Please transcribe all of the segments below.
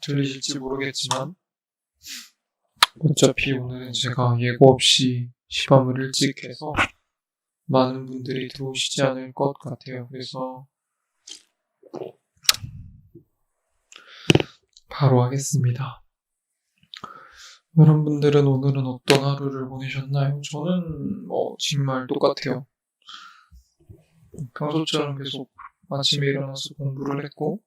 들리실지 모르겠지만 어차피 오늘은 제가 예고 없이 시험을 일찍 해서 많은 분들이 들어오시지 않을 것 같아요. 그래서 바로 하겠습니다. 여러분들은 오늘은 어떤 하루를 보내셨나요? 저는 정말 똑같아요. 평소처럼 계속 아침에 일어나서 공부를 했고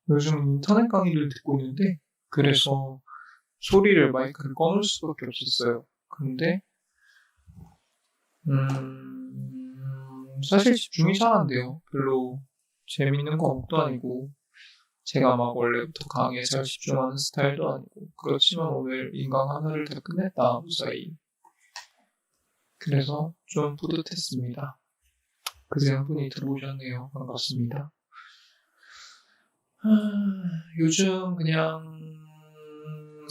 요즘 인터넷 강의를 듣고 있는데 그래서 소리를 마이크를 꺼놓을 수밖에 없었어요. 근데 사실 집중이 잘 안 돼요. 별로 재밌는 과목도 아니고 제가 막 원래부터 강의에 잘 집중하는 스타일도 아니고 그렇지만 오늘 인강 하나를 다 끝냈다 무사히. 그래서 좀 뿌듯했습니다. 그새 한 분이 들어오셨네요. 반갑습니다. 요즘 그냥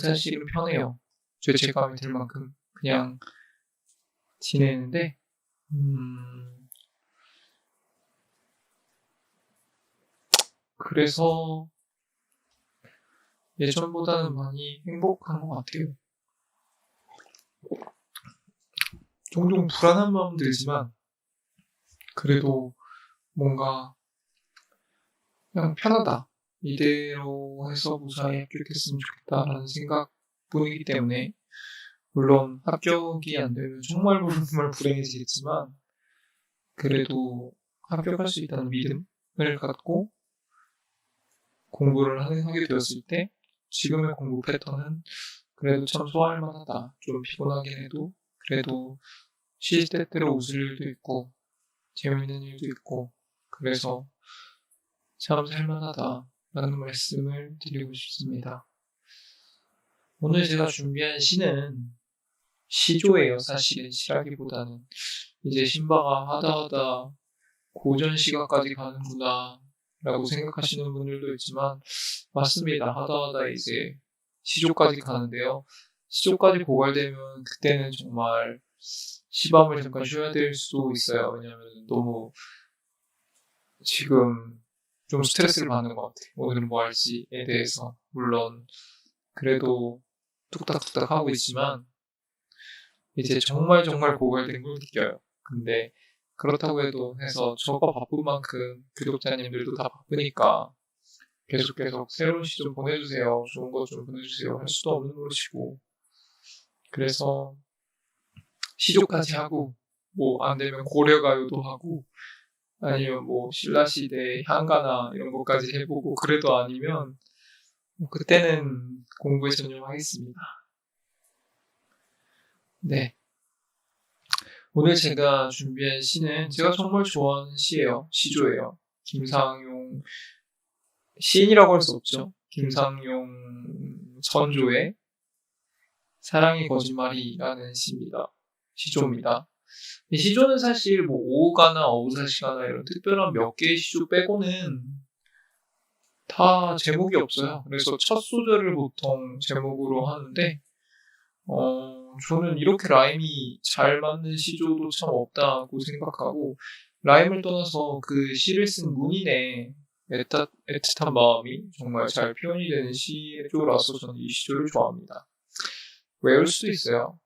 사실은 편해요. 죄책감이 들 만큼 그냥 지내는데 그래서 예전보다는 많이 행복한 것 같아요. 종종 불안한 마음 들지만 그래도 뭔가 그냥 편하다. 이대로 해서 무사히 합격했으면 좋겠다라는 생각뿐이기 때문에 물론 합격이 안 되면 정말 불행해지겠지만 그래도 합격할 수 있다는 믿음을 갖고 공부를 하게 되었을 때 지금의 공부 패턴은 그래도 참 소화할 만하다. 좀 피곤하긴 해도 그래도 시시때때로 웃을 일도 있고 재밌는 일도 있고 그래서 참 살만하다 라는 말씀을 드리고 싶습니다. 오늘 제가 준비한 시는 시조예요. 사실은 시라기보다는 이제 신바가 하다하다 고전 시가까지 가는구나 라고 생각하시는 분들도 있지만 맞습니다. 하다하다 이제 시조까지 가는데요. 시조까지 고갈되면 그때는 정말 시밤을 잠깐 쉬어야 될 수도 있어요. 왜냐하면 너무 지금 좀 스트레스를 받는 것 같아요. 오늘은 뭐 할지에 대해서. 물론 그래도 뚝딱뚝딱 하고 있지만 이제 정말 고갈된 걸 느껴요. 근데 그렇다고 해서 저가 바쁜 만큼 구독자님들도 다 바쁘니까 계속 새로운 시 좀 보내주세요. 좋은 거 좀 보내주세요. 할 수도 없는 노릇이고 그래서 시조까지 하고 뭐 안 되면 고려가요도 하고 아니면 뭐 신라시대 향가나 이런 것까지 해보고 그래도 아니면 그때는 공부에 전념하겠습니다. 네. 오늘 제가 준비한 시는 제가 정말 좋아하는 시예요. 시조예요. 김상용 시인이라고 할 수 없죠. 김상용 선조의 사랑이 거짓말이라는 시입니다. 시조입니다. 이 시조는 사실 뭐 오가나 어우사시가나 이런 특별한 몇 개의 시조 빼고는 다 제목이 없어요. 그래서 첫 소절을 보통 제목으로 하는데 저는 이렇게 라임이 잘 맞는 시조도 참 없다고 생각하고 라임을 떠나서 그 시를 쓴 문인의 애틋한 마음이 정말 잘 표현이 되는 시조라서 저는 이 시조를 좋아합니다. 외울 수도 있어요.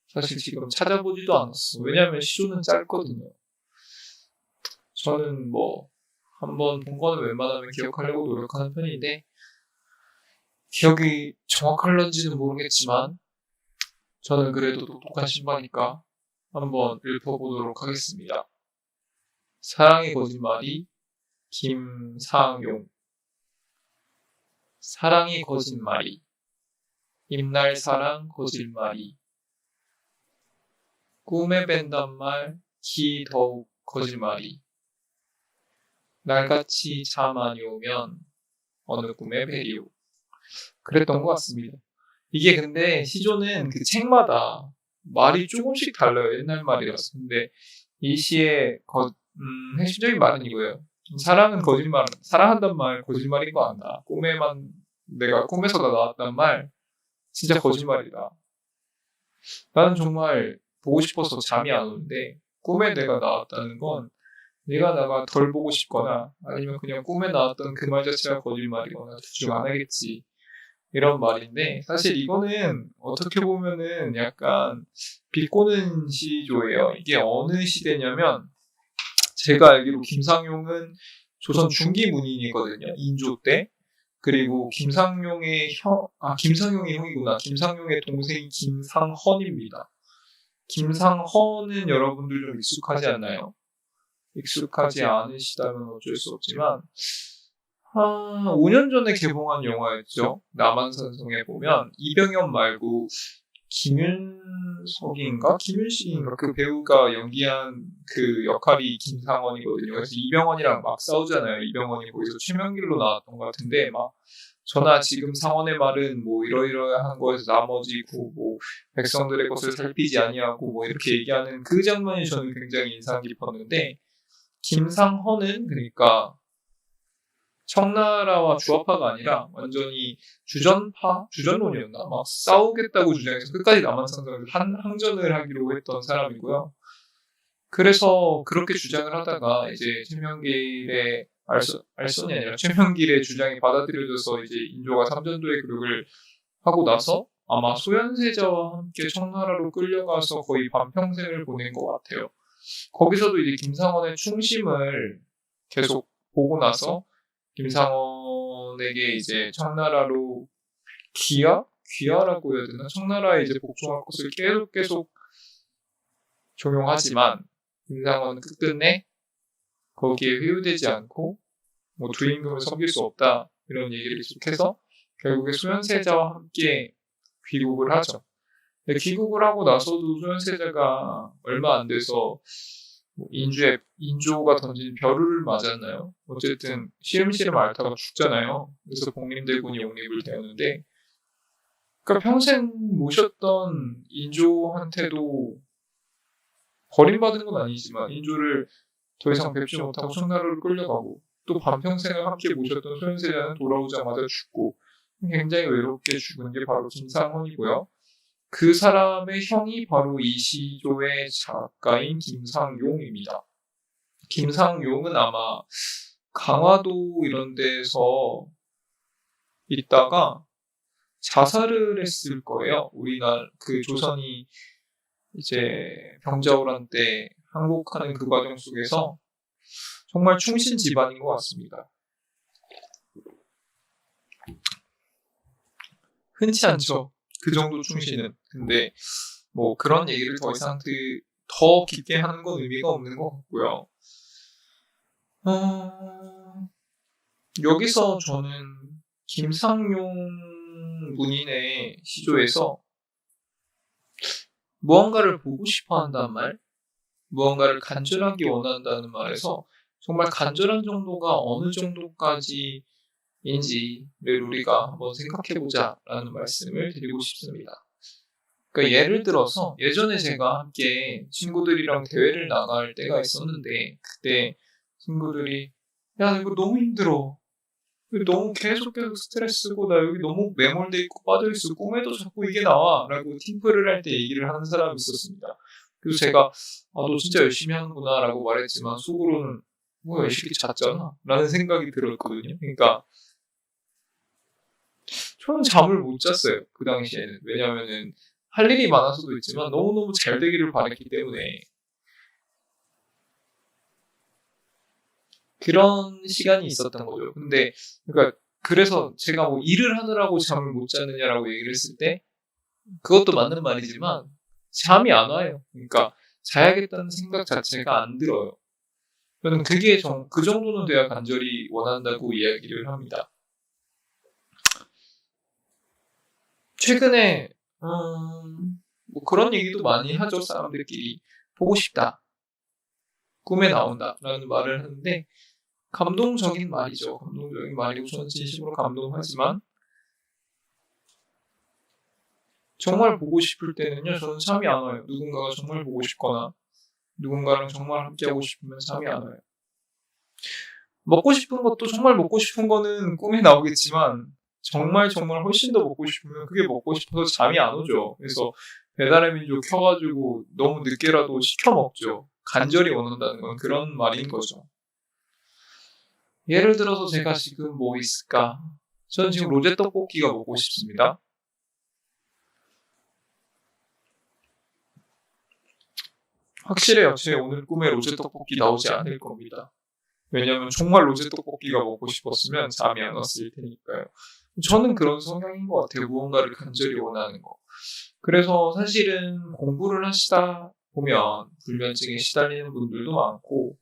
사실 지금 찾아보지도 않았어. 왜냐하면 시조는 짧거든요. 저는 뭐 한번 본 거는 웬만하면 기억하려고 노력하는 편인데 기억이 정확할런지는 모르겠지만 저는 그래도 똑똑한 신바니까 한번 읊어보도록 하겠습니다. 사랑의 거짓말이 김상용. 사랑이 거짓말이 입날 사랑 거짓말이 꿈에 뵌단 말 기 더욱 거짓말이 날같이 잠 안 오면 어느 꿈에 뵈리오. 그랬던 것 같습니다. 이게 근데 시조는 그 책마다 말이 조금씩 달라요. 옛날 말이라서. 근데 이 시의 핵심적인 말은 이거예요. 사랑은 거짓말, 사랑한단 말 거짓말인 거 안다. 내가 꿈에서 나왔단 말 진짜 거짓말이다. 나는 정말 보고 싶어서 잠이 안 오는데 꿈에 내가 나왔다는 건 내가 나가 덜 보고 싶거나 아니면 그냥 꿈에 나왔던 그 말 자체가 거짓말이거나 둘 중 하나겠지. 이런 말인데 사실 이거는 어떻게 보면은 약간 비꼬는 시조예요. 이게 어느 시대냐면 제가 알기로 김상용은 조선 중기 문인이거든요. 인조 때. 그리고 김상용의 김상용이 형이구나. 김상용의 동생이 김상헌입니다. 김상헌은 여러분들 좀 익숙하지 않나요? 익숙하지 않으시다면 어쩔 수 없지만 한 5년 전에 개봉한 영화였죠. 남한산성에 보면 이병헌 말고 김윤석인가? 김윤식인가? 그 배우가 연기한 그 역할이 김상헌이거든요. 그래서 이병헌이랑 막 싸우잖아요. 이병헌이 거기서 최명길로 나왔던 것 같은데 막 전하 지금 상헌의 말은 뭐 이러이러한 거에서 나머지 뭐 백성들의 것을 살피지 아니하고 뭐 이렇게 얘기하는 그 장면이 저는 굉장히 인상 깊었는데 김상헌은 그러니까 청나라와 주화파가 아니라 완전히 주전론이었나? 막 싸우겠다고 주장해서 끝까지 남한산성을 항전을 하기로 했던 사람이고요. 그래서 그렇게 주장을 하다가 이제 최명길의 알선이 아니라 최명길의 주장이 받아들여져서 이제 인조가 삼전도의 교육을 하고 나서 아마 소현세자와 함께 청나라로 끌려가서 거의 반평생을 보낸 것 같아요. 거기서도 이제 김상헌의 충심을 계속 보고 나서 김상헌에게 이제 청나라로 귀화라고 해야 되나? 청나라에 이제 복종할 것을 계속 종용하지만 김상헌은 끝끝내 거기에 회유되지 않고 뭐 두임금을 섬길 수 없다 이런 얘기를 계속해서 결국에 소현세자와 함께 귀국을 하죠. 근데 귀국을 하고 나서도 소현세자가 얼마 안 돼서 인조가 던진 벼루를 맞았나요? 어쨌든 시름시름 앓다가 죽잖아요. 그래서 복림대군이 용립을 되었는데 그러니까 평생 모셨던 인조한테도 버림받은 건 아니지만 인조를 더 이상 뵙지 못하고 청나라로 끌려가고 또 반평생을 함께 모셨던 소현세자는 돌아오자마자 죽고 굉장히 외롭게 죽은 게 바로 김상헌이고요. 그 사람의 형이 바로 이 시조의 작가인 김상용입니다. 김상용은 아마 강화도 이런 데서 있다가 자살을 했을 거예요. 우리나라 그 조선이 이제 병자호란 때 항복하는 그 과정 속에서 정말 충신 집안인 것 같습니다. 흔치 않죠. 그 정도 충신은. 근데 뭐 그런 얘기를 더 이상 더 깊게 하는 건 의미가 없는 것 같고요. 여기서 저는 김상용 문인의 시조에서 무언가를 보고 싶어 한다는 말, 무언가를 간절하게 원한다는 말에서 정말 간절한 정도가 어느 정도까지인지를 우리가 한번 생각해보자 라는 말씀을 드리고 싶습니다. 그러니까 예를 들어서 예전에 제가 함께 친구들이랑 대회를 나갈 때가 있었는데 그때 친구들이 야 이거 너무 힘들어, 너무 계속 스트레스고 나 여기 너무 매몰돼 있고 빠져있어, 꿈에도 자꾸 이게 나와 라고 팀플을 할 때 얘기를 하는 사람이 있었습니다. 그래서 제가 너 진짜 열심히 하는구나 라고 말했지만 속으로는 뭐야 이 새끼 잤잖아 라는 생각이 들었거든요. 그러니까 저는 잠을 못 잤어요 그 당시에는. 왜냐면은 할 일이 많아서도 있지만 너무너무 잘 되기를 바랬기 때문에. 그런 시간이 있었던 거죠. 근데 그래서 제가 뭐 일을 하느라고 잠을 못 자느냐라고 얘기를 했을 때 그것도 맞는 말이지만 잠이 안 와요. 그러니까 자야겠다는 생각 자체가 안 들어요. 저는 그게 그 정도는 돼야 간절히 원한다고 이야기를 합니다. 최근에 뭐 그런 얘기도 많이 하죠. 사람들끼리 보고 싶다, 꿈에 나온다 라는 말을 하는데 감동적인 말이죠. 감동적인 말이고 저는 진심으로 감동하지만 정말 보고 싶을 때는요 저는 잠이 안 와요. 누군가가 정말 보고 싶거나 누군가랑 정말 함께하고 싶으면 잠이 안 와요. 먹고 싶은 것도 정말 먹고 싶은 거는 꿈에 나오겠지만 정말 훨씬 더 먹고 싶으면 그게 먹고 싶어서 잠이 안 오죠. 그래서 배달의 민족 켜가지고 너무 늦게라도 시켜 먹죠. 간절히 원한다는 건 그런 말인 거죠. 예를 들어서 제가 지금 뭐 있을까? 저는 지금 로제 떡볶이가 먹고 싶습니다. 확실해요. 제 오늘 꿈에 로제 떡볶이 나오지 않을 겁니다. 왜냐하면 정말 로제 떡볶이가 먹고 싶었으면 잠이 안 왔을 테니까요. 저는 그런 성향인 것 같아요. 무언가를 간절히 원하는 거. 그래서 사실은 공부를 하시다 보면 불면증에 시달리는 분들도 많고,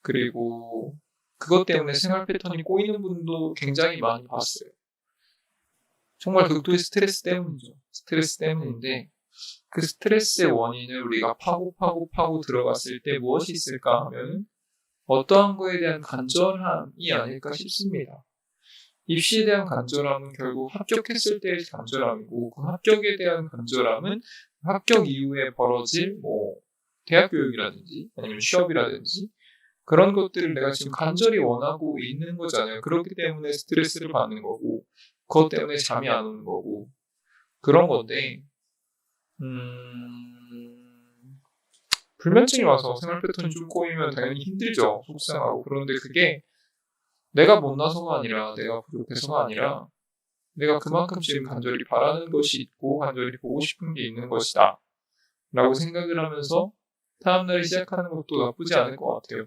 그리고 그것 때문에 생활 패턴이 꼬이는 분도 굉장히 많이 봤어요. 정말 극도의 스트레스 때문이죠. 스트레스 때문인데, 그 스트레스의 원인을 우리가 파고 들어갔을 때 무엇이 있을까 하면 어떠한 거에 대한 간절함이 아닐까 싶습니다. 입시에 대한 간절함은 결국 합격했을 때의 간절함이고, 그 합격에 대한 간절함은 합격 이후에 벌어질 대학 교육이라든지 아니면 취업이라든지 그런 것들을 내가 지금 간절히 원하고 있는 거잖아요. 그렇기 때문에 스트레스를 받는 거고, 그것 때문에 잠이 안 오는 거고, 그런 건데, 불면증이 와서 생활 패턴이 좀 꼬이면 당연히 힘들죠. 속상하고. 그런데 그게 내가 못나서가 아니라, 내가 부족해서가 아니라, 내가 그만큼 지금 간절히 바라는 것이 있고, 간절히 보고 싶은 게 있는 것이다. 라고 생각을 하면서 다음날 시작하는 것도 나쁘지 않을 것 같아요.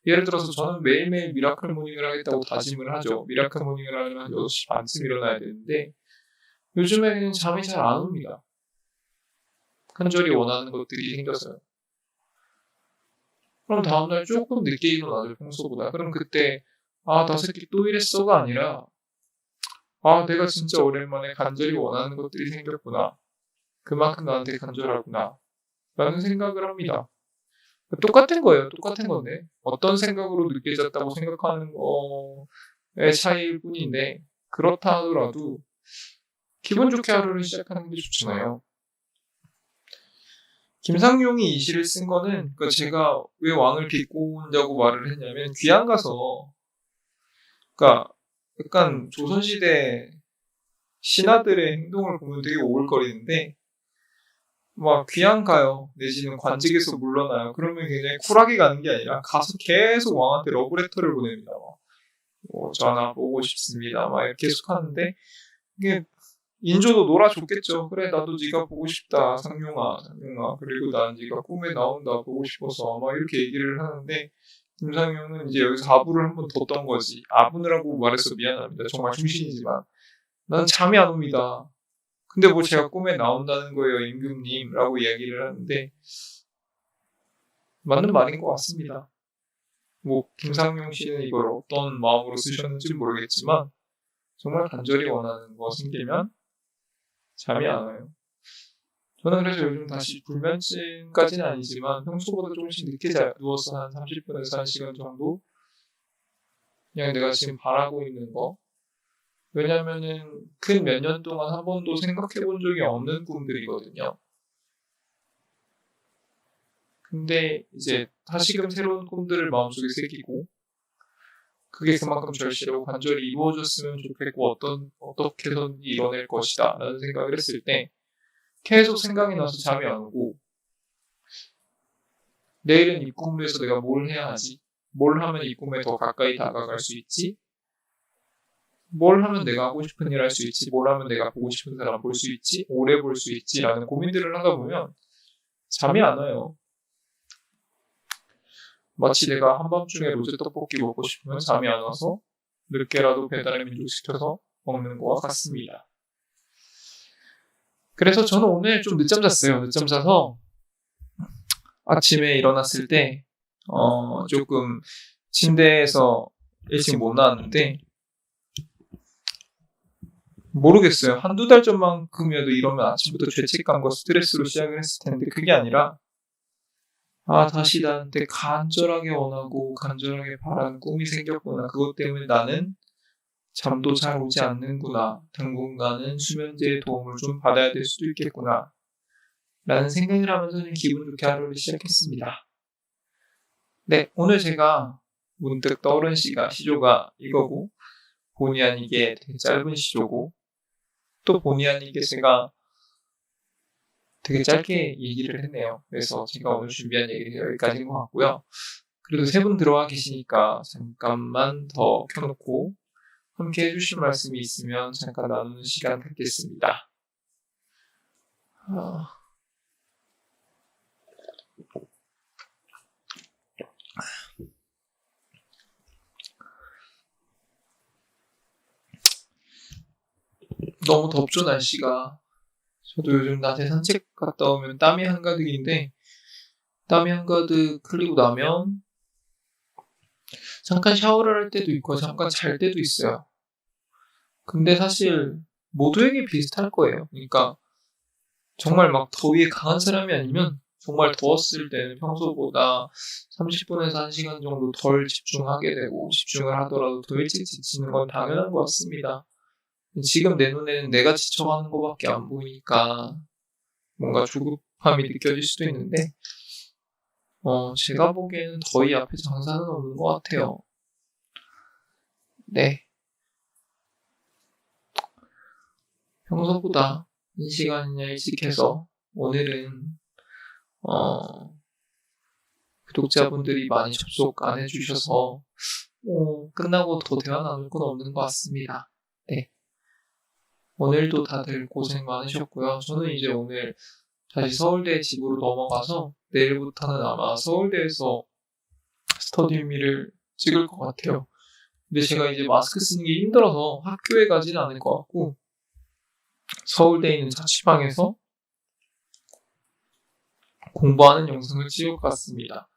예를 들어서 저는 매일매일 미라클 모닝을 하겠다고 다짐을 하죠. 미라클 모닝을 하려면 6시 반쯤 일어나야 되는데, 요즘에는 잠이 잘 안 옵니다. 간절히 원하는 것들이 생겨서요. 그럼 다음날 조금 늦게 일어나죠, 평소보다. 그럼 그때, 나 새끼 또 이랬어가 아니라, 내가 진짜 오랜만에 간절히 원하는 것들이 생겼구나. 그만큼 나한테 간절하구나. 라는 생각을 합니다. 똑같은 거예요. 똑같은 건데. 어떤 생각으로 늦게 잤다고 생각하는 거의 차이일 뿐인데, 그렇다 하더라도, 기분 좋게 하루를 시작하는 게 좋잖아요. 김상용이 이 시를 쓴 거는, 제가 왜 왕을 빚고 온다고 말을 했냐면, 귀양 가서, 약간 조선시대 신하들의 행동을 보면 되게 오글거리는데, 막 귀양 가요. 내지는 관직에서 물러나요. 그러면 굉장히 쿨하게 가는 게 아니라 가서 계속 왕한테 러브레터를 보냅니다. 전화 보고 싶습니다. 막 이렇게 계속 하는데, 이게 인조도 놀아줬겠죠. 그래, 나도 네가 보고 싶다, 상용아. 그리고 난 네가 꿈에 나온다, 보고 싶어서. 막 이렇게 얘기를 하는데, 김상용은 이제 여기서 아부를 한 번 더 떤 거지. 아부를 하고 말해서 미안합니다. 정말 충신이지만. 난 잠이 안 옵니다. 근데 제가 꿈에 나온다는 거예요, 임금님. 라고 이야기를 하는데, 맞는 말인 것 같습니다. 김상용 씨는 이걸 어떤 마음으로 쓰셨는지 모르겠지만, 정말 간절히 원하는 거 생기면 잠이 안 와요. 저는 그래서 요즘 다시 불면증까지는 아니지만 평소보다 조금씩 늦게 누워서 한 30분에서 1시간 정도 그냥 내가 지금 바라고 있는 거, 왜냐면은 근 몇 년 동안 한 번도 생각해 본 적이 없는 꿈들이거든요. 근데 이제 다시금 새로운 꿈들을 마음속에 새기고, 그게 그만큼 절실하고 간절히 이루어졌으면 좋겠고 어떻게든 이뤄낼 것이다 라는 생각을 했을 때 계속 생각이 나서 잠이 안 오고, 내일은 이 꿈을 위해서 내가 뭘 해야 하지? 뭘 하면 이 꿈에 더 가까이 다가갈 수 있지? 뭘 하면 내가 하고 싶은 일 할 수 있지? 뭘 하면 내가 보고 싶은 사람 볼 수 있지? 오래 볼 수 있지? 라는 고민들을 하다 보면 잠이 안 와요. 마치 내가 한밤중에 로제 떡볶이 먹고 싶으면 잠이 안 와서 늦게라도 배달의 민족 시켜서 먹는 거와 같습니다. 그래서 저는 오늘 좀 늦잠 잤어요. 늦잠 자서 아침에 일어났을 때 조금 침대에서 일찍 못 나왔는데, 모르겠어요. 한두 달 전만큼이라도 이러면 아침부터 죄책감과 스트레스로 시작을 했을 텐데, 그게 아니라 다시 나한테 간절하게 원하고 간절하게 바라는 꿈이 생겼구나. 그것 때문에 나는 잠도 잘 오지 않는구나. 당분간은 수면제의 도움을 좀 받아야 될 수도 있겠구나. 라는 생각을 하면서는 기분 좋게 하루를 시작했습니다. 네, 오늘 제가 문득 떠오른 시조가 이거고, 본의 아니게 되게 짧은 시조고, 또 본의 아니게 제가 되게 짧게 얘기를 했네요. 그래서 제가 오늘 준비한 얘기는 여기까지인 것 같고요. 그래도 세 분 들어와 계시니까 잠깐만 더 켜놓고 함께 해주실 말씀이 있으면 잠깐 나누는 시간 갖겠습니다. 너무 덥죠, 날씨가. 저도 요즘 낮에 산책 갔다 오면 땀이 한가득인데, 땀이 한가득 흘리고 나면 잠깐 샤워를 할 때도 있고 잠깐 잘 때도 있어요. 근데 사실 모두에게 비슷할 거예요. 그러니까 정말 막 더위에 강한 사람이 아니면 정말 더웠을 때는 평소보다 30분에서 1시간 정도 덜 집중하게 되고, 집중을 하더라도 더 일찍 지치는 건 당연한 것 같습니다. 지금 내 눈에는 내가 지쳐가는 것밖에 안 보이니까 뭔가 조급함이 느껴질 수도 있는데, 제가 보기에는 더위 앞에 장사는 없는 것 같아요. 네. 평소보다 1시간이나 일찍 해서 오늘은 구독자분들이 많이 접속 안 해주셔서 끝나고 더 대화 나눌 건 없는 것 같습니다. 네. 오늘도 다들 고생 많으셨고요. 저는 이제 오늘 다시 서울대 집으로 넘어가서 내일부터는 아마 서울대에서 스터디미를 찍을 것 같아요. 근데 제가 이제 마스크 쓰는 게 힘들어서 학교에 가지는 않을 것 같고, 서울대에 있는 자취방에서 공부하는 영상을 찍을 것 같습니다.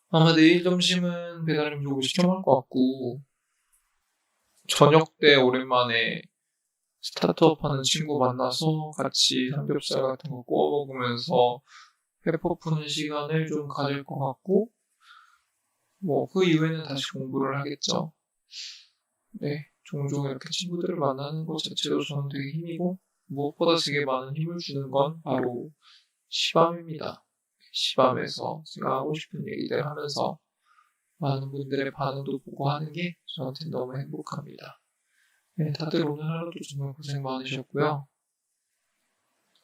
아마 내일 점심은 배달음식으로 시켜 먹을 것 같고, 저녁 때 오랜만에 스타트업 하는 친구 만나서 같이 삼겹살 같은 거 구워 먹으면서 회포 푸는 시간을 좀 가질 것 같고, 그 이후에는 다시 공부를 하겠죠. 네, 종종 이렇게 친구들을 만나는 것 자체도 저는 되게 힘이고, 무엇보다 되게 많은 힘을 주는 건 바로 시밤입니다. 시밤에서 제가 하고 싶은 얘기들 하면서 많은 분들의 반응도 보고 하는 게 저한테 너무 행복합니다. 네, 다들 오늘 하루도 정말 고생 많으셨고요.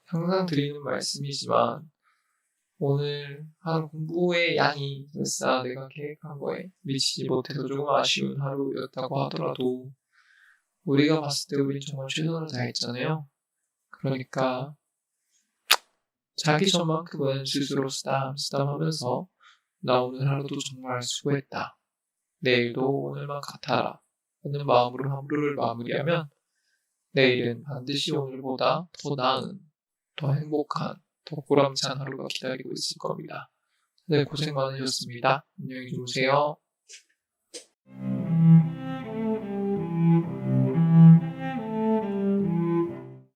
항상 드리는 말씀이지만 오늘 하루 공부의 양이 설사 내가 계획한 거에 미치지 못해서 조금 아쉬운 하루였다고 하더라도 우리가 봤을 때 우린 정말 최선을 다했잖아요. 그러니까 자기 전만큼은 스스로 쓰담쓰담하면서 나 오늘 하루도 정말 수고했다. 내일도 오늘만 같아라. 하는 마음으로 하루를 마무리하면 내일은 반드시 오늘보다 더 나은, 더 행복한, 더 보람찬 하루가 기다리고 있을 겁니다. 다들 고생 많으셨습니다. 안녕히 주무세요.